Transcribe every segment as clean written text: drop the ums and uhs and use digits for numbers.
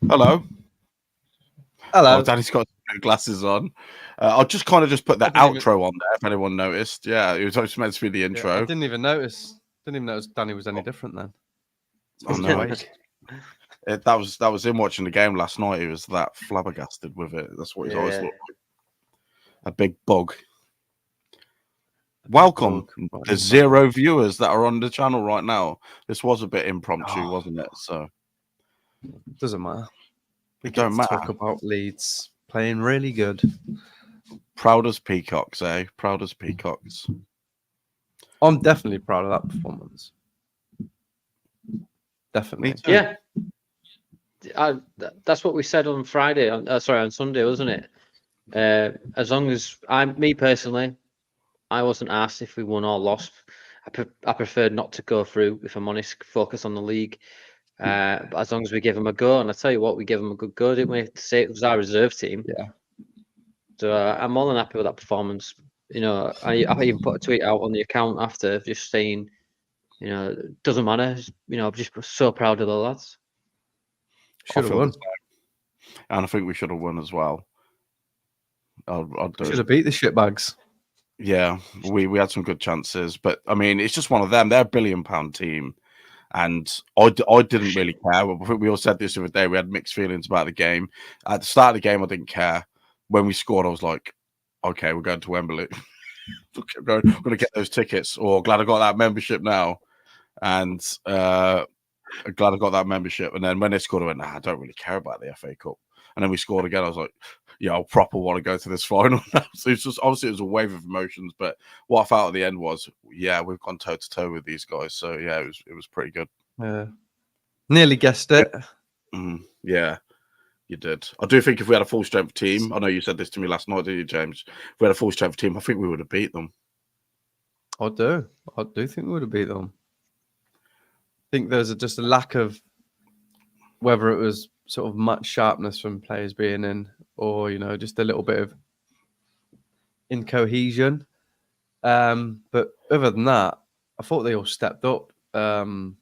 Hello. Oh, Hello. Danny's got glasses on. I'll just kind of just put the outro on there if anyone noticed. Yeah, it was meant to be the intro. I didn't even notice. Danny was any different then. Oh no. That was him watching the game last night. He was that flabbergasted with it. That's what he's always looked like. A big bug. Welcome. There's 0 viewers that are on the channel right now. This was a bit impromptu, wasn't it? So doesn't matter. It don't matter. Talk about Leeds playing really good. Proud as Peacocks, eh? Proud as Peacocks. I'm definitely proud of that performance. Definitely. Yeah. That's what we said on Friday. On Sunday, wasn't it? As long as me personally, I wasn't asked if we won or lost. I preferred not to go through, if I'm honest, focus on the league. But as long as we give them a go, and I tell you what, we gave them a good go, didn't we? To say it was our reserve team. Yeah. So I'm more than happy with that performance. You know, I even put a tweet out on the account after, just saying, you know, it doesn't matter. You know, I'm just so proud of the lads. Should have won. And I think we should have won as well. Should have beat the shitbags. Yeah, we had some good chances, but I mean, it's just one of them. They're a £1 billion team, and I didn't really care. I think we all said this the other day. We had mixed feelings about the game. At the start of the game, I didn't care. When we scored, I was like, okay, we're going to Wembley. I'm going to get those tickets. Or glad I got that membership now, and glad I got that membership. And then when they scored, I went, nah, I don't really care about the FA Cup. And then we scored again. I was like, yeah, I proper want to go to this final now. So it's just, obviously, it was a wave of emotions. But what I felt at the end was, yeah, we've gone toe to toe with these guys. So yeah, it was pretty good. Yeah, nearly guessed it. Yeah, you did. I do think if we had a full strength team, I know you said this to me last night, didn't you, James? If we had a full strength team, I think we would have beat them. I do think we would have beat them. I think there's just a lack of, whether it was sort of much sharpness from players being in, or, you know, just a little bit of incohesion. But other than that, I thought they all stepped up. Piroe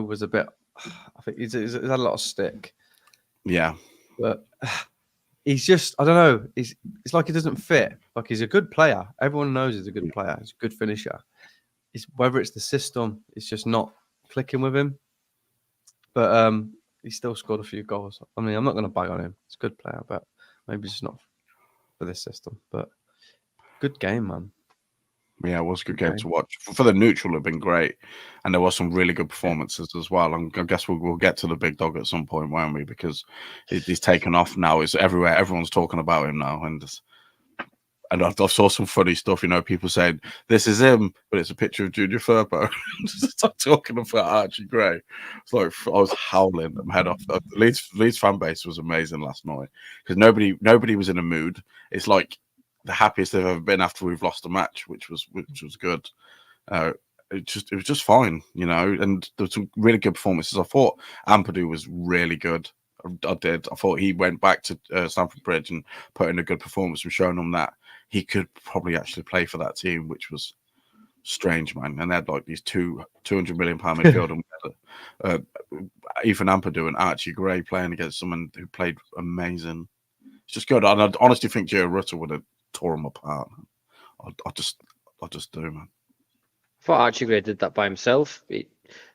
was a bit, I think he's had a lot of stick. Yeah. But he's just, I don't know, it's like he doesn't fit. Like, he's a good player. Everyone knows he's a good player. He's a good finisher. Whether it's the system, it's just not clicking with him. But he still scored a few goals. I mean, I'm not going to bag on him. He's a good player, but maybe just not for this system. But good game, man. Yeah, it was a good game to watch. For the neutral, it'd been great. And there were some really good performances as well. And I guess we'll get to the big dog at some point, won't we? Because he's taken off now. It's everywhere. Everyone's talking about him now. And I saw some funny stuff, you know, people saying, this is him, but it's a picture of Junior Firpo. Start talking about Archie Gray. It's like, I was howling my head off. The Leeds fan base was amazing last night because nobody was in a mood. It's like the happiest they've ever been after we've lost a match, which was good. It was just fine, you know, and there were some really good performances. I thought Ampadu was really good. I did. I thought he went back to Stamford Bridge and put in a good performance and showing them that he could probably actually play for that team, which was strange, man. And they had like these £200 million midfield and Ethan Ampadu and Archie Gray playing against someone who played amazing. It's just good. And I honestly think Joe Rutter would have tore them apart. I just do, man. I thought Archie Gray did that by himself.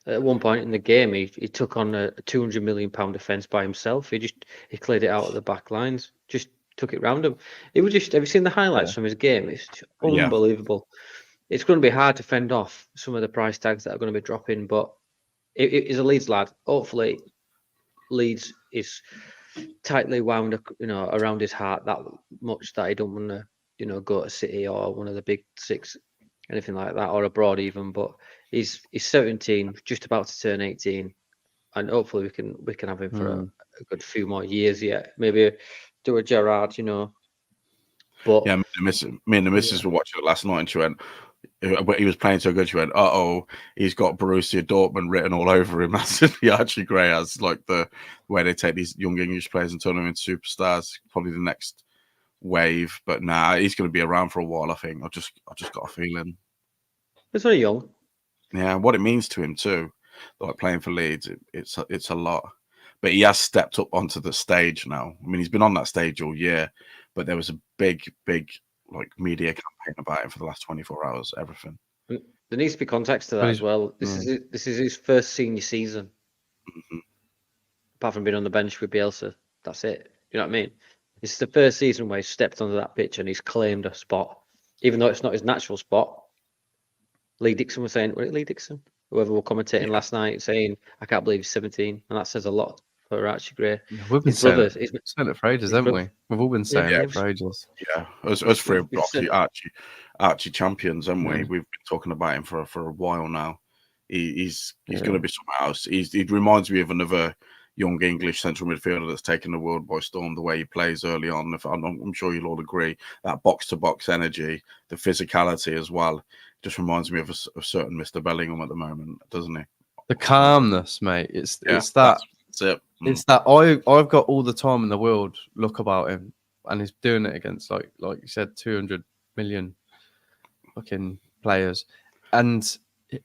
At one point in the game, he took on a £200 million defence by himself. He cleared it out of the back lines, just took it round him. It was just, have you seen the highlights from his game? It's unbelievable. It's going to be hard to fend off some of the price tags that are going to be dropping, but he's a Leeds lad. Hopefully, Leeds is tightly wound, you know, around his heart that much that he don't want to, you know, go to City or one of the big six, anything like that, or abroad even. But he's 17, just about to turn 18, and hopefully we can have him for a good few more years yet. Maybe do a Gerrard, you know. But yeah, me and the missus were watching it last night, and she went, he was playing so good, she went, he's got Borussia Dortmund written all over him. Massively. Archie Gray has, like, the way they take these young English players and turn them into superstars, probably the next wave. But nah, he's going to be around for a while, I think. I just got a feeling. He's very young. Yeah, what it means to him too, like playing for Leeds, it's a lot. but he has stepped up onto the stage now. I mean, he's been on that stage all year, but there was a big like media campaign about him for the last 24 hours. Everything. There needs to be context to that as well. This is his first senior season. Mm-hmm. Apart from being on the bench with Bielsa, that's it. You know what I mean? This is the first season where he's stepped onto that pitch and he's claimed a spot, even though it's not his natural spot. Lee Dixon was saying, was it Lee Dixon? Whoever were commentating last night, saying, I can't believe he's 17. And that says a lot for Archie Gray. Yeah, we've been saying it for ages, haven't we? We've all been saying it for ages. Yeah, us three Archie champions, haven't we? We've been talking about him for a while now. He's going to be somewhere else. He reminds me of another young English central midfielder that's taken the world by storm. The way he plays early on, I'm sure you'll all agree, that box-to-box energy, the physicality as well, just reminds me of a certain Mr. Bellingham at the moment, doesn't he? The calmness, mate. It's that. That's it. It's that I've got all the time in the world look about him, and he's doing it against like you said, 200 million fucking players, and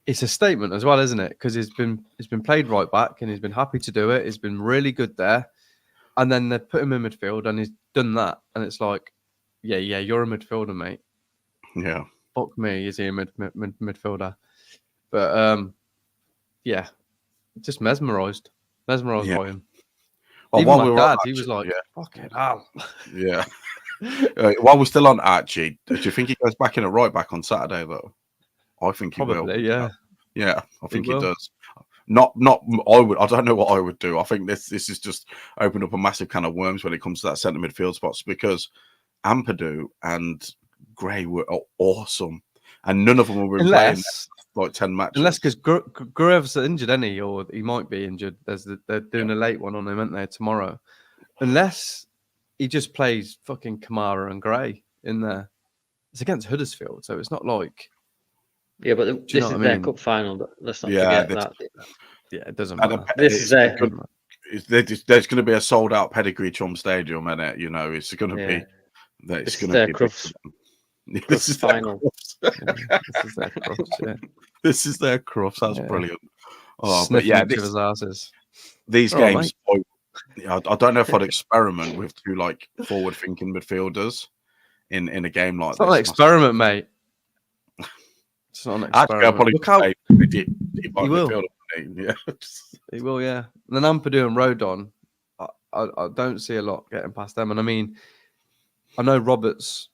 it's a statement as well, isn't it? Because he's been played right back and he's been happy to do it. He's been really good there, and then they put him in midfield and he's done that, and it's like, yeah, you're a midfielder, mate. Yeah, fuck me, is he a midfielder? But yeah, just mesmerised by him. Well, even my dad, he was like, fucking hell. Yeah. While we're still on Archie, do you think he goes back in at right back on Saturday though? I think he will. Yeah. Yeah, I think he does. Not I don't know what I would do. I think this is just opened up a massive can of worms when it comes to that centre midfield spots, because Ampadu and Gray were awesome, and none of them were playing like 10 matches. Unless because Gruev's injured, or he might be injured. They're doing a late one on him, aren't they, tomorrow? Unless he just plays fucking Kamara and Gray in there. It's against Huddersfield, so it's not like. Yeah, but this is their cup final. Let's not forget that. Yeah, it doesn't matter. There's going to be a sold out Pedigree Chum Stadium, and it, it's going to be. It's going to be Crufts. This is final. This is their Crufts. Yeah. This is their Crufts. That's brilliant. Oh, but yeah, these games. I don't know if I'd experiment with two like forward-thinking midfielders in a game like this. It's not an experiment, mate. It's not an experiment. Look how he will. He will, yeah. And then Ampadu and Rodon, I don't see a lot getting past them. And I mean, I know Roberts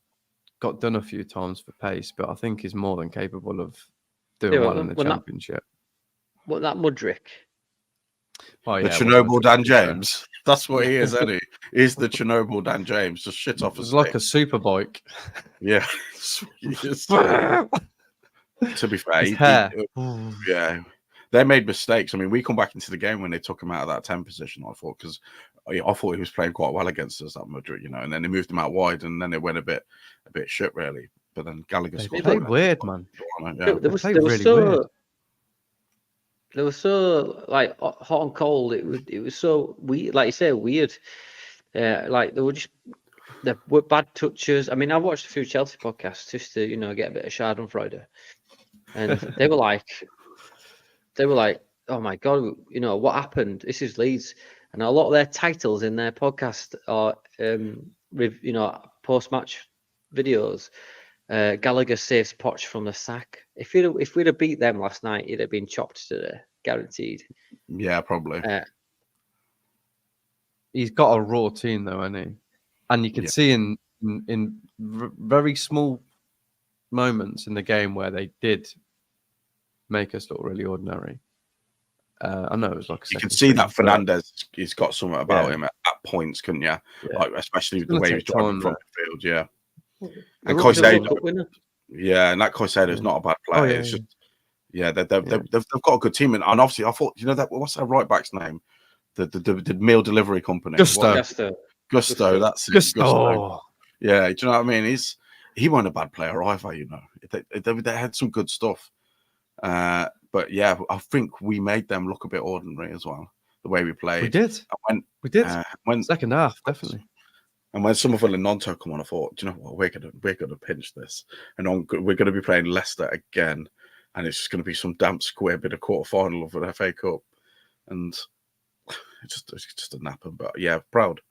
got done a few times for pace, but I think he's more than capable of doing well in the Championship. What that Mudryk? Oh, yeah, the Chernobyl Dan James. That's what he is, isn't he? He's the Chernobyl Dan James. Just shit off. It's like a super bike. Yeah. To be fair, yeah, they made mistakes. I mean, we come back into the game when they took him out of that 10 position. I thought he was playing quite well against us, that Madrid, and then they moved him out wide, and then it went a bit shit, really. But then Gallagher scored. They played weird, man. Yeah. They were so like hot and cold. It was so weird, like you say, weird. Like they were bad touches. I mean, I watched a few Chelsea podcasts just to get a bit of Schadenfreude, and they were like, oh my god, what happened? This is Leeds, and a lot of their titles in their podcast are post-match videos. Gallagher saves Poch from the sack. If we'd have beat them last night, he'd have been chopped today, guaranteed. Yeah, probably. He's got a raw team though, hasn't he? And you can see in very small moments in the game where they did make us look really ordinary. I know it was like you can see that Fernandez, he's got something about him at points, couldn't you? Yeah. Like especially the way he's driving from the field, yeah. And Caicedo, and that Caicedo is not a bad player. It's just, they've got a good team, and obviously I thought, what's that right back's name? The meal delivery company. Gusto. That's Gusto. Yeah, do you know what I mean? He wasn't a bad player either. They had some good stuff. But yeah, I think we made them look a bit ordinary as well. The way we played, we did. When second half, definitely. And when Somerville and Nonto come on, I thought, do you know what, we're gonna pinch this, and we're gonna be playing Leicester again, and it's just gonna be some damp squib in a quarter final of an FA Cup, and it's just a napper. But yeah, proud.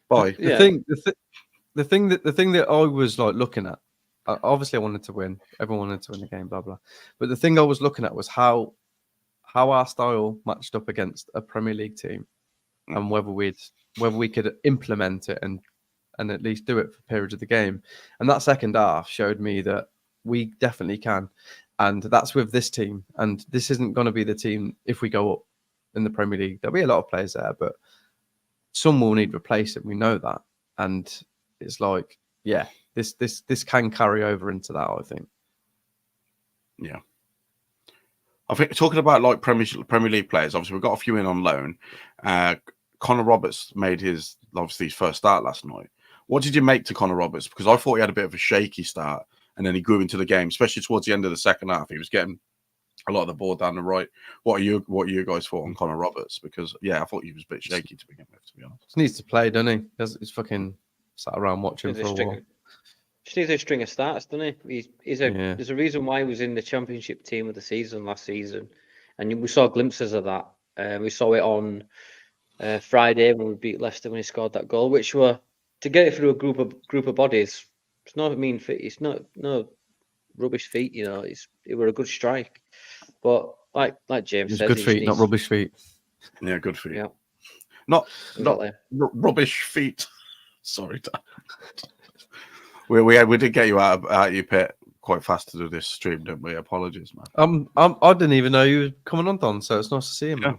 Bye. The thing that I was like looking at, obviously I wanted to win. Everyone wanted to win the game, blah blah. But the thing I was looking at was how our style matched up against a Premier League team, and whether we could implement it and at least do it for periods of the game. And that second half showed me that we definitely can. And that's with this team. And this isn't going to be the team if we go up in the Premier League. There'll be a lot of players there, but some will need replacing. We know that. And it's like, yeah, this can carry over into that, I think. Yeah. I think talking about like Premier League players, obviously we've got a few in on loan. Connor Roberts made his first start last night. What did you make to Connor Roberts? Because I thought he had a bit of a shaky start, and then he grew into the game, especially towards the end of the second half. He was getting a lot of the ball down the right. What are you guys thought on Connor Roberts? Because I thought he was a bit shaky to begin with, to be honest. He needs to play, doesn't he? He's fucking sat around watching for a while. Just needs a string of starts, doesn't he? There's a reason why he was in the championship team of the season last season, and we saw glimpses of that. We saw it on Friday when we beat Leicester when he scored that goal, which were to get it through a group of bodies. It's not a mean feat. It's not no rubbish feet. It were a good strike. But like James said, good feet, not rubbish feet. Yeah, good feet. Yeah, not exactly. not rubbish feet. Sorry, Dan. We did get you out of your pit quite fast to do this stream, didn't we? Apologies, man. I didn't even know you were coming on, Don. So it's nice to see him. Yeah.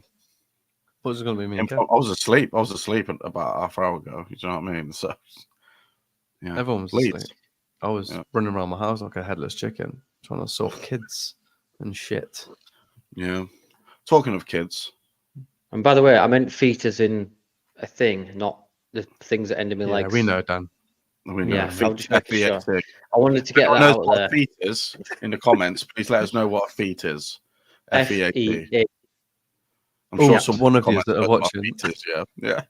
What was it going to be me? I was asleep. About half an hour ago. You know what I mean? So yeah, everyone was asleep. I was running around my house like a headless chicken, trying to sort kids and shit. Yeah. Talking of kids. And by the way, I meant feet as in a thing, not the things that end in my legs. We know, Dan. We know. Yeah, feet, just sure. I wanted to get that out there. Feet is in the comments. Please let us know what a feet is. F-E-A-T. I'm sure one of you that are watching. Is, yeah.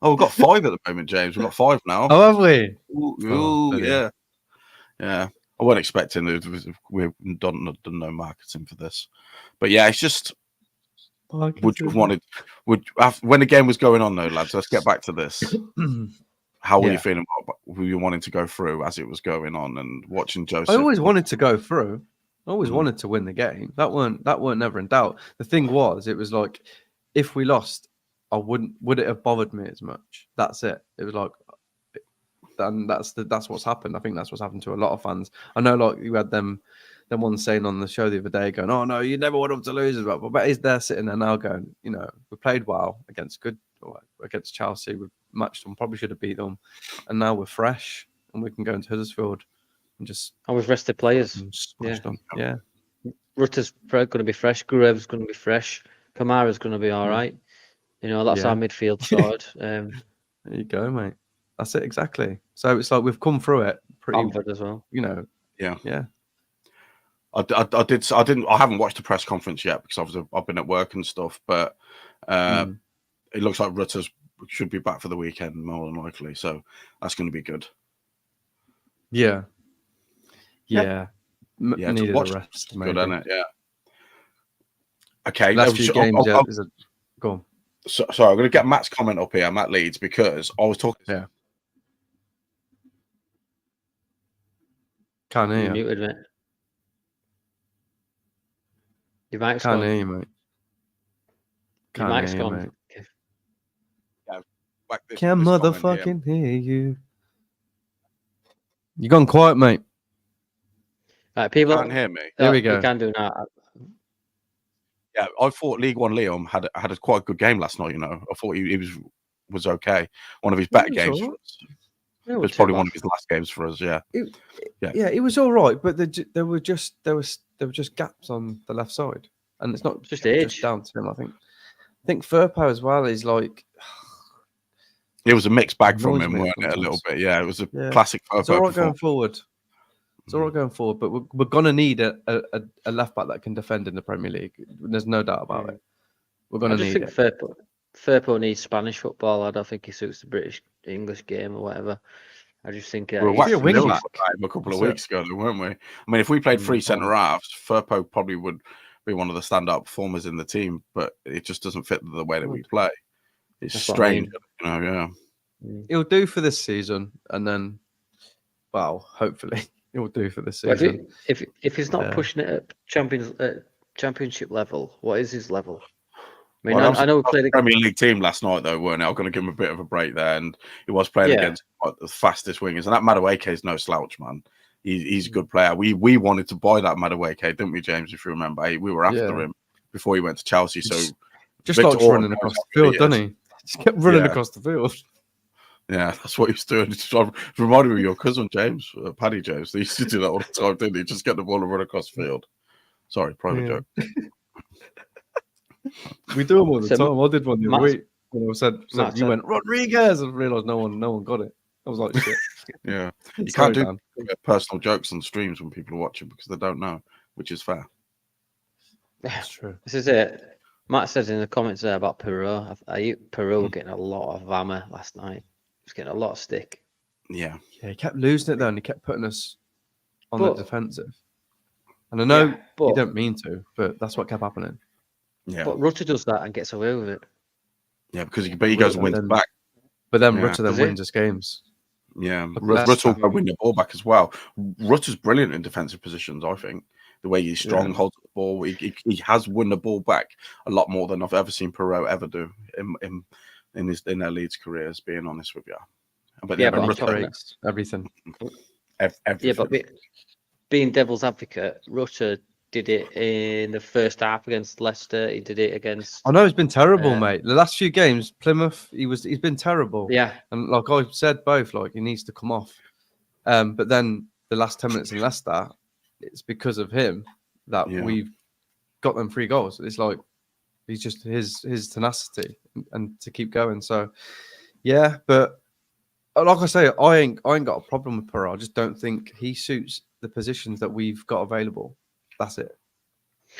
Oh, we've got 5 at the moment, James. We've got 5 now. Oh, have we? Ooh, yeah. I wasn't expecting it. We've done no marketing for this, but yeah, it's just when the game was going on, though, lads. Let's get back to this. How were you feeling about who you wanting to go through as it was going on and watching Joseph? I always wanted to go through. I always wanted to win the game. That weren't never in doubt. The thing was, it was like, if we lost, would it have bothered me as much? That's it. It was like, and that's what's happened. I think that's what's happened to a lot of fans. I know, like you had them one saying on the show the other day, going, "Oh no, you never want them to lose." But he's there sitting there now, going, we played well against Chelsea. We matched them, probably should have beat them, and now we're fresh and we can go into Huddersfield and just. And we've rested players. Yeah. Rutter's going to be fresh. Gurev's going to be fresh. Kamara's going to be all right. That's our midfield sorted. There you go, mate. That's it exactly. So it's like we've come through it pretty Bamford as well. Yeah. I haven't watched the press conference yet because obviously I've been at work and stuff, but it looks like Rutters should be back for the weekend more than likely. So that's going to be good. Yeah. Needed to watch a rest. Good, isn't it? Yeah. Okay. Last few games, go on. Sorry, I'm going to get Matt's comment up here, Matt Leeds, because I was talking. Yeah. Can't hear you. Muted, mate. Your mic's Can't gone. hear you, mate. Your mic's gone. Mate. Yeah, Can motherfucking hear you. You gone quiet, mate. Right, people can't hear me. There we go. You can do that. Yeah, I thought League One Liam had a quite a good game last night. I thought he was okay. One of his better games for us. It was probably one of his last games for us. Yeah, it was all right, but there were just gaps on the left side, and it's not just age. Just down to him. I think Firpo as well is like. It was a mixed bag from him, weren't it? A little bit. Yeah, it was a classic Firpo. It's all right going forward. It's all right going forward, but we're gonna need a left back that can defend in the Premier League. There's no doubt about it. We're gonna need it. Firpo needs Spanish football. I don't think he suits the British English game or whatever. I just think we were watching a couple of weeks ago, weren't we? I mean, if we played 3 centre halves, Firpo probably would be one of the standout performers in the team, but it just doesn't fit the way that we play. It's That's what I strange, mean. Yeah. He'll do for this season, and then, well, hopefully he'll do for this But season. if he's not pushing it at championship level, what is his level? I mean, Well, I know we played a Premier League team last night, though, weren't it? I'm going to give him a bit of a break there, and he was playing against the fastest wingers, and that Madueke is no slouch, man. He's a good player. We wanted to buy that Madueke, didn't we, James? If you remember, we were after him before he went to Chelsea. So just likes running across the field, doesn't he? Just kept running across the field. Yeah, that's what he was doing. It reminded me of your cousin James, Paddy James. They used to do that all the time, didn't he? Just get the ball and run across the field. Sorry, private joke. We do them all the time. I did one the other week when I said you went Rodriguez, and realised no one got it. I was like, shit. Yeah, you can't do personal jokes on streams when people are watching because they don't know, which is fair. That's true. This is it. Matt says in the comments there about Piroe. Piroe getting a lot of hammer last night. He was getting a lot of stick. Yeah, he kept losing it though, and he kept putting us on the defensive. And I know you don't mean to, but that's what kept happening. Yeah, but Rutter does that and gets away with it. Yeah, because he goes and wins back. But then Rutter then wins us games. Yeah, Rutter will win the ball back as well. Rutter's brilliant in defensive positions, I think. The way he's strong, holds the ball. He has won the ball back a lot more than I've ever seen Piroe ever do in their Leeds careers, being honest with you. But everything. Yeah, but being devil's advocate, Rutter did it in the first half against Leicester. He did it against. I know he's been terrible, mate. The last few games, Plymouth, he's been terrible. Yeah, and like I said, both he needs to come off. But then the last 10 minutes in Leicester, it's because of him that we've got them 3 goals. It's like he's just his tenacity and to keep going. So yeah, but like I say, I ain't got a problem with Piroe. I just don't think he suits the positions that we've got available. That's it.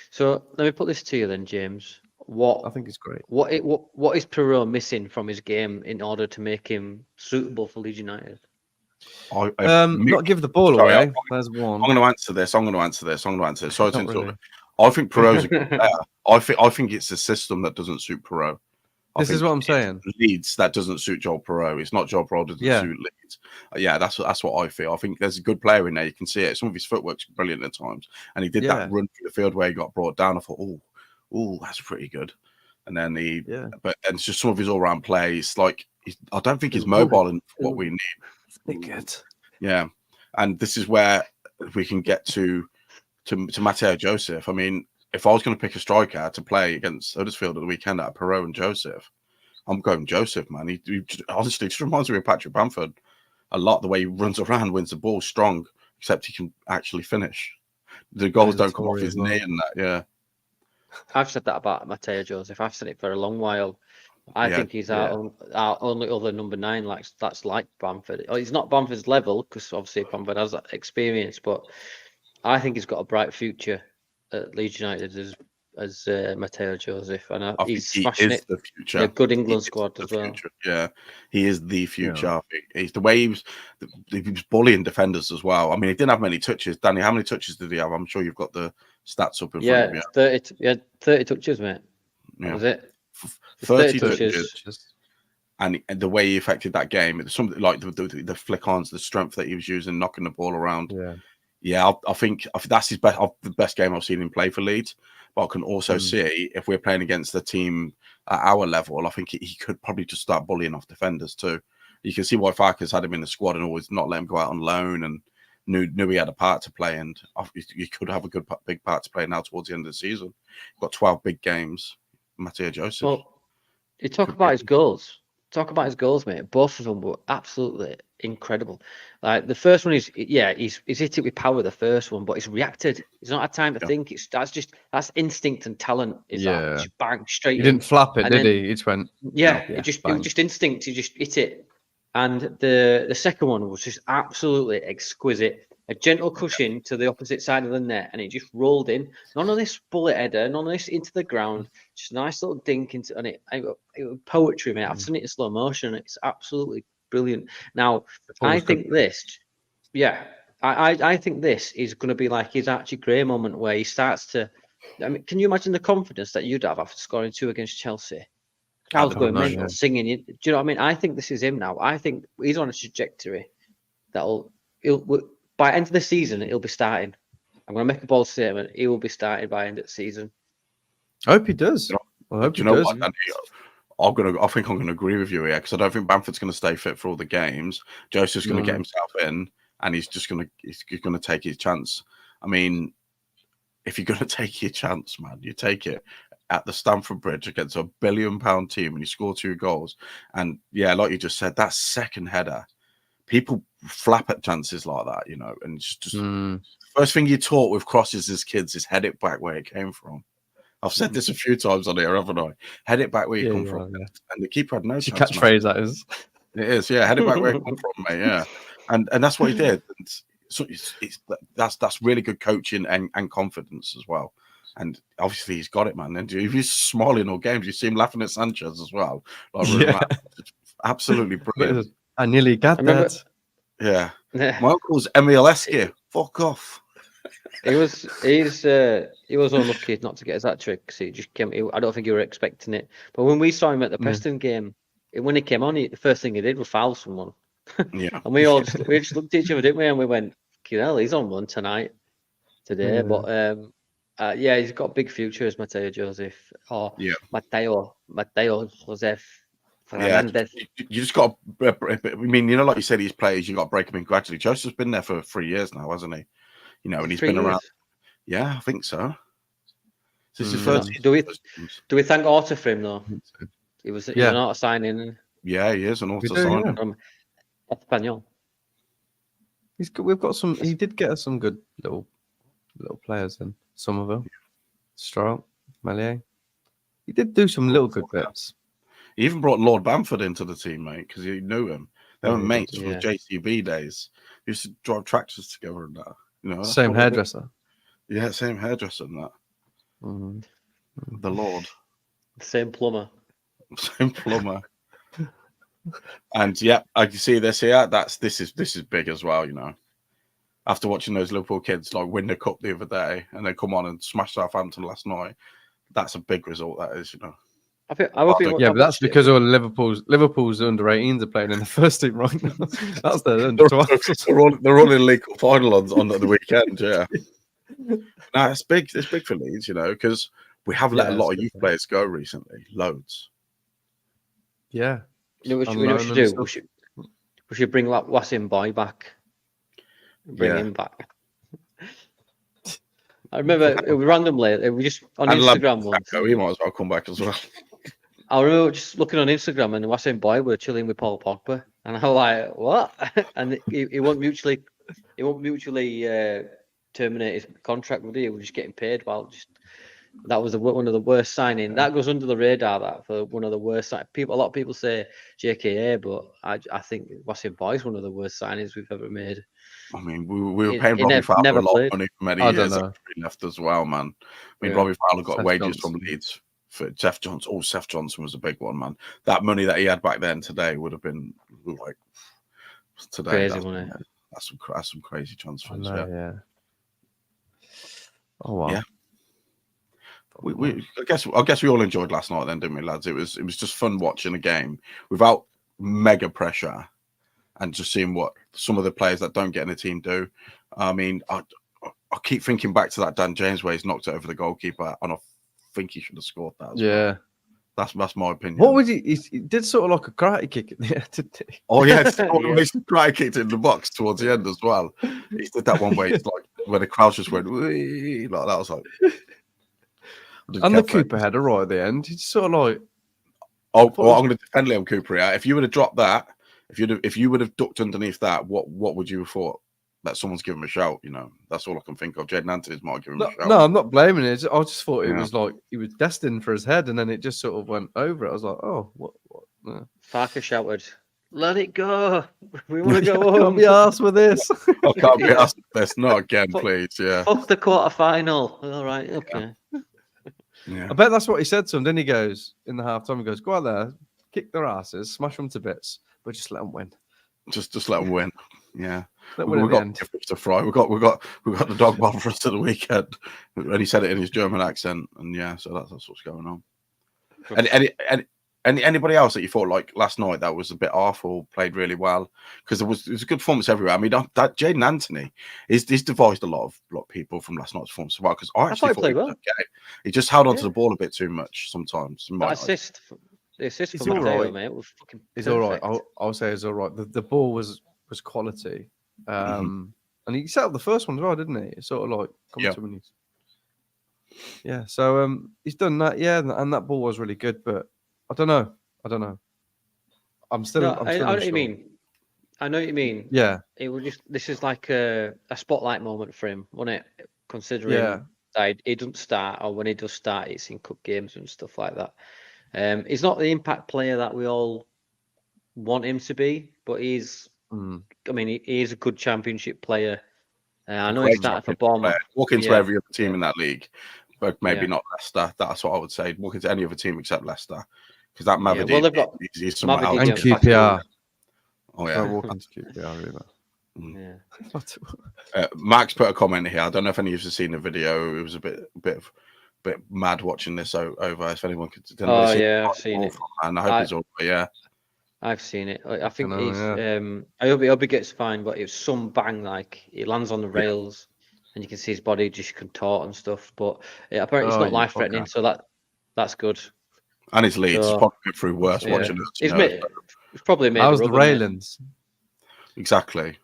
So let me put this to you then, James. I think it's great. What is Piroe missing from his game in order to make him suitable for Leeds United? Not give the ball away. There's one. I'm going to answer this. Sorry to interrupt. I think Piroe's a good player. I think it's the system that doesn't suit Piroe. This is what I'm saying. Leeds that doesn't suit Joel Piroe. It's not Joel Piroe doesn't suit Leeds. Yeah, that's what I feel. I think there's a good player in there. You can see it. Some of his footwork's brilliant at times, and he did that run through the field where he got brought down. I thought, oh, that's pretty good. And then but it's just some of his all-round play. It's like I don't think he's mobile enough for what we need. It's good. Yeah, and this is where we can get to Mateo Joseph. I mean, if I was going to pick a striker to play against Huddersfield at the weekend at Piroe and Joseph, I'm going Joseph, man. He honestly just reminds me of Patrick Bamford a lot. The way he runs around, wins the ball, strong, except he can actually finish. The goals don't come off his knee and that. Yeah, I've said that about Mateo Joseph. I've said it for a long while. I think he's our only other number 9 that's like Bamford. He's not Bamford's level because obviously Bamford has that experience, but I think he's got a bright future at Leeds United as Mateo Joseph, and he's smashing it. The future. A good England squad as well. Yeah, he is the future. Yeah. I think he's the way he was bullying defenders as well. I mean, he didn't have many touches. Danny, how many touches did he have? I'm sure you've got the stats up in front of you. 30 touches, mate. That was it. 30 touches. And the way he affected that game, it's something like the flick-ons, the strength that he was using, knocking the ball around. Yeah, I think that's the best game I've seen him play for Leeds. But I can also see if we're playing against the team at our level, I think he could probably just start bullying off defenders too. You can see why Farkas had him in the squad and always not let him go out on loan and knew he had a part to play. And you could have a big part to play now towards the end of the season. Got 12 big games. Mateo Joseph. Well, you talk about his goals. Mate. Both of them were absolutely incredible. Like the first one is, he's hit it with power. The first one, but he's reacted. He's not had time to think. That's instinct and talent. That just bang straight. He didn't flap it, did he? He just went. It was just instinct. He just hit it. And the second one was just absolutely exquisite. A gentle cushion to the opposite side of the net, and it just rolled in. None of this bullet header, none of this into the ground. Just a nice little dink into, and it was poetry, mate. I've seen it in slow motion. It's absolutely brilliant. Now, I think this is going to be like his Archie Gray moment where he starts to I mean, can you imagine the confidence that you'd have after scoring 2 against Chelsea? I was going mental, singing. Do you know what I mean? I think this is him now. I think he's on a trajectory by end of the season, he'll be starting. I'm going to make a bold statement. He will be starting by end of the season. I hope he does. I hope he does. What, I think I'm going to agree with you here because I don't think Bamford's going to stay fit for all the games. Joseph's going to get himself in, and he's going to take his chance. I mean, if you're going to take your chance, man, you take it at the Stamford Bridge against £1 billion team, and you score 2 goals. And yeah, like you just said, that second header, people flap at chances like that, you know. And it's just first thing you taught with crosses as kids is head it back where it came from. I've said this a few times on here, haven't I? Head it back where you come from. Yeah. And the keeper had no chance. Catchphrase that is. It is, yeah. Head it back where it come from, mate. Yeah, and that's what he did. And so that's really good coaching and confidence as well. And obviously he's got it, man. And if he's smiling all games, you see him laughing at Sanchez as well. Like, absolutely brilliant. I nearly got that. Yeah. My uncle's MLS. Fuck off. He was unlucky not to get his hat trick because he just came. I don't think you were expecting it. But when we saw him at the Preston game, when he came on, the first thing he did was foul someone. Yeah. And we just looked at each other, didn't we? And we went, "Hell, he's on one today." Yeah. But yeah, he's got a big future as Mateo Joseph or Mateo Joseph. Yeah, you just got to, I mean, you know, like you said, these players, you got to break them in gradually. Joseph's been there for 3 years now, hasn't he? You know, and he's been around. Yeah, I think so. This is first. Do we thank Orta for him though? He was an auto signing. Yeah, he is an auto signing from Espanyol. We've got some. He did get us some good little players in Somerville, Stroll, Melier. He did do some little good bits. He even brought Lord Bamford into the team, mate, because he knew him. They were mates from the JCB days. He used to drive tractors together and that. You know, same hairdresser. Yeah, same hairdresser and that. The Lord. Same plumber. Same plumber. And yeah, I can see this here. This is big as well, you know. After watching those Liverpool kids like win the cup the other day and they come on and smash Southampton last night, that's a big result, that is, you know. But that's because all Liverpool's under-18s are playing in the first team right now. That's their under-12s. They're all in the league final on the weekend. Yeah, no, it's big. It's big for Leeds, you know, because we have let a lot of youth players go recently. Loads. Yeah. You know what we should do? We should bring Wassim Boy back. Bring him back. I remember randomly we just on Instagram once. He might as well come back as well. I remember just looking on Instagram and Wassim Boy were chilling with Paul Pogba, and I was like, "What?" And he won't mutually terminate his contract with you. He was just getting paid while that was one of the worst signings. That goes under the radar. That for one of the worst signings. A lot of people say JKA, but I think Wassim Boy is one of the worst signings we've ever made. I mean, we were paying Robbie Fowler a lot of money for many years after he left as well, man. I mean, Robbie Fowler got wages from Leeds for Seth Johnson. Oh, Seth Johnson was a big one, man. That money that he had back then today would have been like today. Crazy money. That's some crazy transfers. Yeah. Oh wow. Yeah. I guess we all enjoyed last night then, didn't we, lads? It was just fun watching a game without mega pressure. And just seeing what some of the players that don't get in the team do. I mean, I keep thinking back to that Dan James where he's knocked it over the goalkeeper, and I think he should have scored that. Well. That's my opinion. What was he? He did sort of like a karate kick at the end, didn't he? Oh yeah, he karate kicked in the box towards the end as well. He did that one where it's like where the crowd just went wee, like that. Was like, and the Cooper header right at the end. He's sort of like, I'm going to defend Liam Cooper. Yeah, if you would have dropped that. If you would have ducked underneath that, what would you have thought? That someone's given him a shout, you know. That's all I can think of. Jaden Anthony's might give him a shout. No, I'm not blaming it. I just thought it was like he was destined for his head, and then it just sort of went over it. I was like, oh, what? No. Farker shouted, "Let it go. We want to go home." Can't be asked with this. I can't be asked with this. Not again, please. Yeah. Fuck the quarterfinal. All right. Okay. Yeah. I bet that's what he said to him. Then he goes in the halftime. He goes, "Go out there, kick their asses, smash them to bits." But just let them win. Just let them win. Yeah. We've got fish to fry. We've got the dog bottle for us to the weekend. And he said it in his German accent, and yeah, so that's what's going on. And anybody else that you thought like last night that was a bit off or played really well? Because there was a good performance everywhere. I mean, that Jaden Anthony he's devised a lot of people from last night's performance as well. Because I actually thought he played well. Okay. He just held onto the ball a bit too much sometimes. The assist from all Mateo, right. mate, was fucking. He's all right. I'll say it's all right. The ball was quality. And he set up the first one as well, didn't he? It's sort of like coming to him. Yeah. So he's done that. Yeah, and that ball was really good, but. I don't know. I'm still. I know what you mean. I know what you mean. Yeah. It was just. This is like a spotlight moment for him, wasn't it? Considering that he doesn't start, or when he does start, it's in cup games and stuff like that. He's not the impact player that we all want him to be, but he's. I mean, he is a good championship player. I know he started for Bournemouth. Walk into every other team in that league, but maybe not Leicester. That's what I would say. Walk into any other team except Leicester. Because that Mavidi, well, they've got he's somewhere else. And QPR. Oh yeah, don't walk into QPR either. Yeah. Max put a comment here. I don't know if any of you have seen the video. It was a bit mad watching this over. If anyone could, I've seen it, and I hope it's all right. Yeah, I've seen it. I think he's. I hope he gets fine, but it was some bang like he lands on the rails, and you can see his body just contort and stuff. But apparently it's not life threatening, so that's good. And his Leeds. He's probably been through worse watching it. He's probably made. How's the railings? Exactly.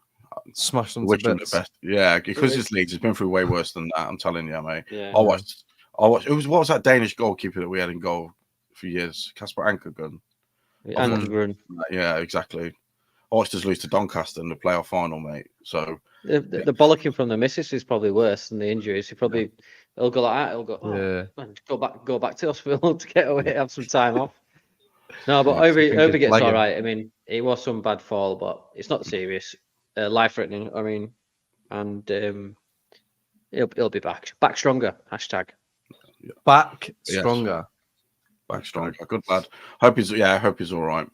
Smashed them to bits. The best. Yeah, because his Leeds has been through way worse than that. I'm telling you, mate. Yeah. I watched. What was that Danish goalkeeper that we had in goal for years? Kasper Ankergrund. Yeah, exactly. I watched us lose to Doncaster in the playoff final, mate. So the bollocking from the missus is probably worse than the injuries. He probably he'll go like that. He'll go go back to hospital to get away, have some time off. No, but Obi gets all right. I mean, it was some bad fall, but it's not serious, life threatening. I mean, and he'll be back stronger. Hashtag back stronger. Back stronger. Good lad. I hope he's all right.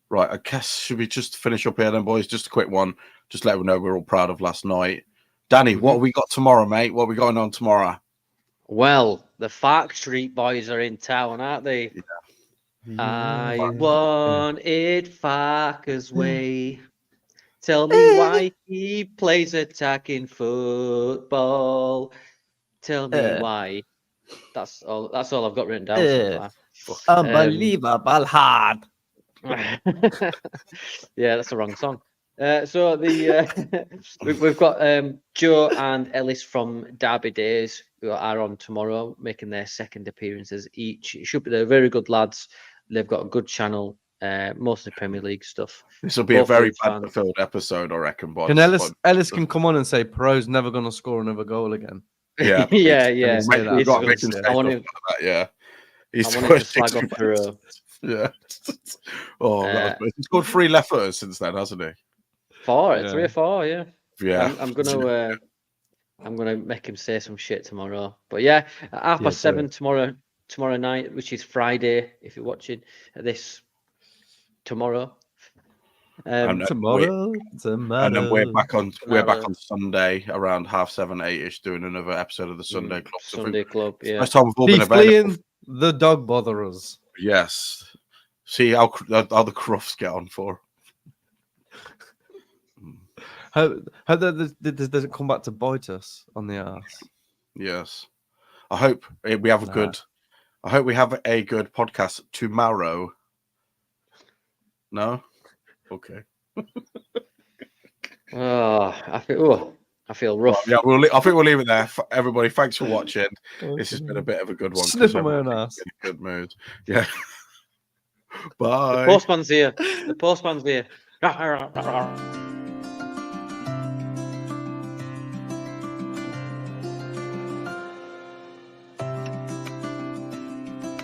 Right, I guess should we just finish up here then, boys? Just a quick one. Just let everyone know we're all proud of last night. Danny, what have we got tomorrow, mate? What are we going on tomorrow? Well, the Fark Street boys are in town, aren't they? Yeah. I want it Farker's way. Tell me why he plays attacking football. Tell me why. That's all I've got written down so far. Unbelievable hard. Yeah, that's the wrong song. So we've got Joe and Ellis from AWAYDAYS who are on tomorrow, making their second appearances each. It should be they're very good lads. They've got a good channel, mostly Premier League stuff. This will be a very bad-filled episode, I reckon. But Ellis can come on and say Piroe's never going to score another goal again. Yeah, yeah. He's to flag off Piroe. Yeah. He's scored 3 left footers since then, hasn't he? 3 or 4, yeah. Yeah. I'm gonna make him say some shit tomorrow. But yeah, at 7:30 tomorrow night, which is Friday, if you're watching this tomorrow. Tomorrow. And then we're back on Sunday around 7:30, 8ish, doing another episode of the Sunday Club. Sunday Club, yeah. First time we've all been available. The dog botherers. Yes. See how the Crufts get on for. How does it come back to bite us on the arse? Yes. I hope we have a good podcast tomorrow. No? Okay. I feel rough. Yeah, I think we'll leave it there. Everybody, thanks for watching. This has been a bit of a good one. Sniff on my own ass. In a good mood. Yeah. Bye. The postman's here.